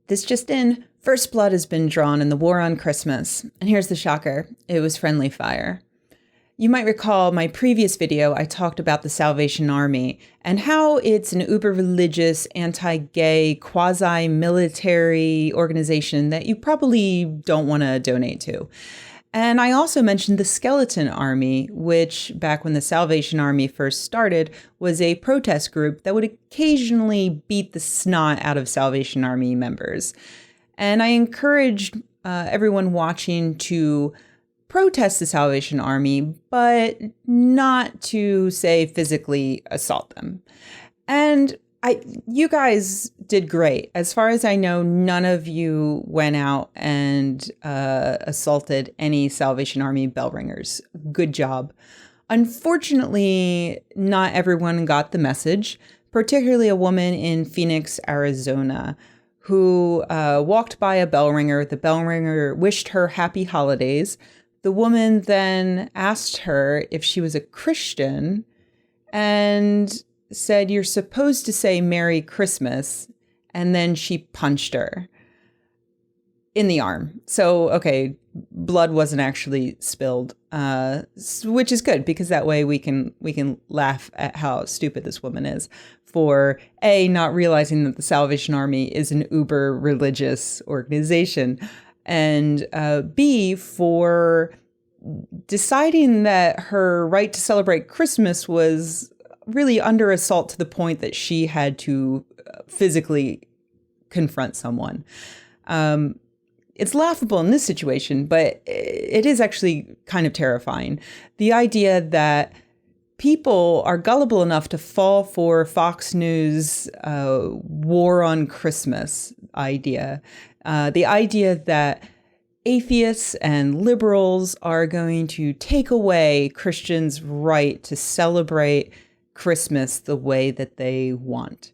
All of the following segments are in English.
This just in, first blood has been drawn in the war on Christmas. And here's the shocker. It was friendly fire. You might recall my previous video, I talked about the Salvation Army and how it's an uber-religious, anti-gay, quasi-military organization that you probably don't want to donate to. And I also mentioned the Skeleton Army, which back when the Salvation Army first started was a protest group that would occasionally beat the snot out of Salvation Army members. And I encouraged everyone watching to protest the Salvation Army, but not to, say, physically assault them. And you guys did great. As far as I know, none of you went out and assaulted any Salvation Army bell ringers. Good job. Unfortunately, not everyone got the message, particularly a woman in Phoenix, Arizona, who walked by a bell ringer. The bell ringer wished her happy holidays. The woman then asked her if she was a Christian and said, "You're supposed to say Merry Christmas," and then she punched her in the arm. So, okay, blood wasn't actually spilled, which is good because that way we can laugh at how stupid this woman is for A, not realizing that the Salvation Army is an uber religious organization, and B, for deciding that her right to celebrate Christmas was really under assault to the point that she had to physically confront someone. It's laughable in this situation, but it is actually kind of terrifying. The idea that people are gullible enough to fall for Fox News war on Christmas idea. The idea that atheists and liberals are going to take away Christians' right to celebrate Christmas the way that they want.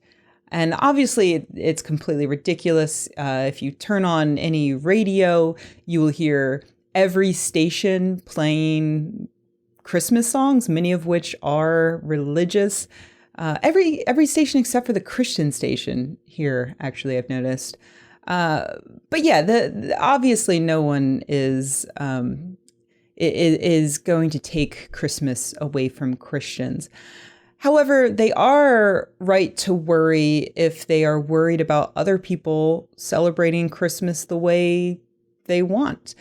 And obviously, it's completely ridiculous. If you turn on any radio, you will hear every station playing Christmas songs, many of which are religious. Every station except for the Christian station here, actually, I've noticed. But yeah, obviously no one is going to take Christmas away from Christians. However, they are right to worry if they are worried about other people celebrating Christmas the way they want.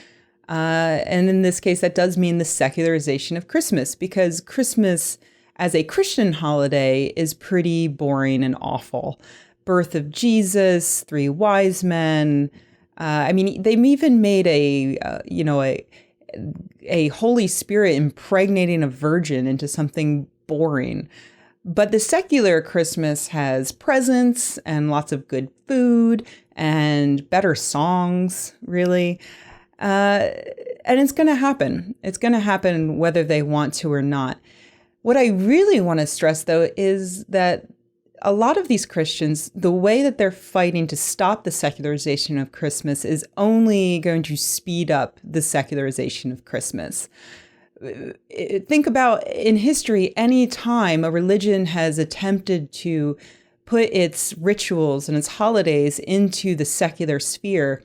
And in this case, that does mean the secularization of Christmas, because Christmas as a Christian holiday is pretty boring and awful. Birth of Jesus, three wise men. They've even made a Holy Spirit impregnating a virgin into something boring. But the secular Christmas has presents and lots of good food and better songs, really. And it's going to happen. It's going to happen whether they want to or not. What I really want to stress, though, is that a lot of these Christians, the way that they're fighting to stop the secularization of Christmas is only going to speed up the secularization of Christmas. Think about in history, any time a religion has attempted to put its rituals and its holidays into the secular sphere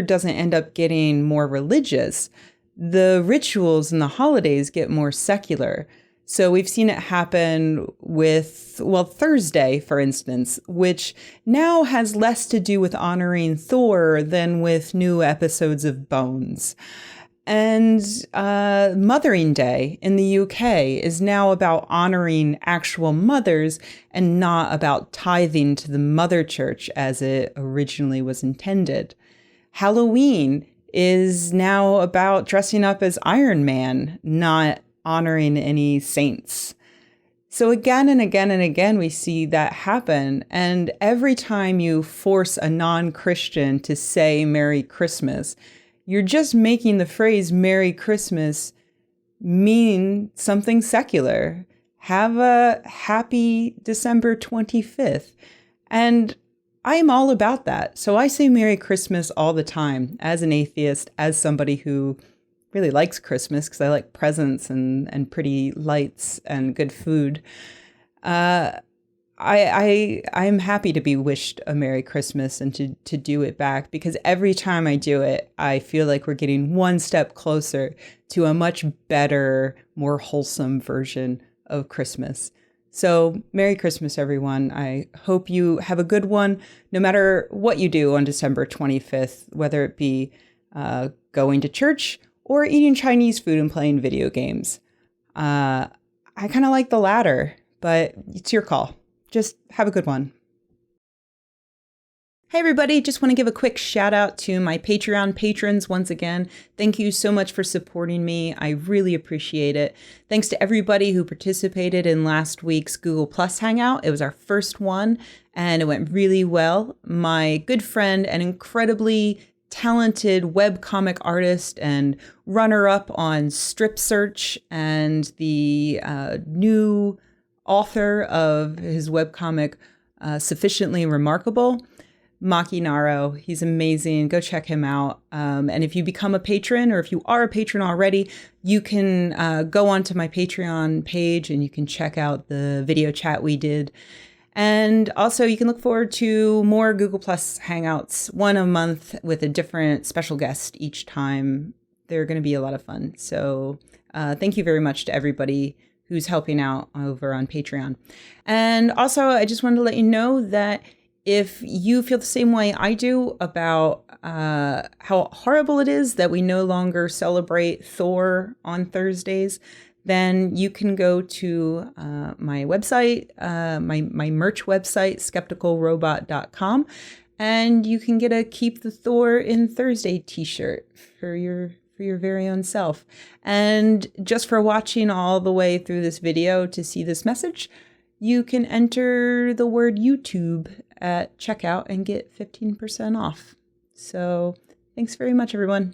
doesn't end up getting more religious. The rituals and the holidays get more secular. So we've seen it happen with, Thursday, for instance, which now has less to do with honoring Thor than with new episodes of Bones. And Mothering Day in the UK is now about honoring actual mothers and not about tithing to the mother church as it originally was intended. Halloween is now about dressing up as Iron Man, not honoring any saints. So again and again and again, we see that happen. And every time you force a non-Christian to say Merry Christmas, you're just making the phrase Merry Christmas mean something secular. Have a happy December 25th. And I'm all about that. So I say Merry Christmas all the time as an atheist, as somebody who really likes Christmas because I like presents and pretty lights and good food. I'm happy to be wished a Merry Christmas and to do it back, because every time I do it, I feel like we're getting one step closer to a much better, more wholesome version of Christmas. So Merry Christmas, everyone. I hope you have a good one, no matter what you do on December 25th, whether it be going to church or eating Chinese food and playing video games. I kind of like the latter, but it's your call. Just have a good one. Hey everybody, just want to give a quick shout out to my Patreon patrons once again. Thank you so much for supporting me. I really appreciate it. Thanks to everybody who participated in last week's Google Plus Hangout. It was our first one and it went really well. My good friend and incredibly talented webcomic artist and runner-up on Strip Search and the new author of his webcomic Sufficiently Remarkable, Maki Naro. He's amazing. Go check him out. And if you become a patron, or if you are a patron already, you can go onto my Patreon page and you can check out the video chat we did. And also you can look forward to more Google Plus Hangouts, one a month with a different special guest each time. They're going to be a lot of fun. So thank you very much to everybody who's helping out over on Patreon. And also, I just wanted to let you know that if you feel the same way I do about how horrible it is that we no longer celebrate Thor on Thursdays, then you can go to my website, my merch website, skepticalrobot.com, and you can get a Keep the Thor in Thursday t-shirt for your very own self. And just for watching all the way through this video to see this message, you can enter the word YouTube at checkout and get 15% off. So thanks very much, everyone.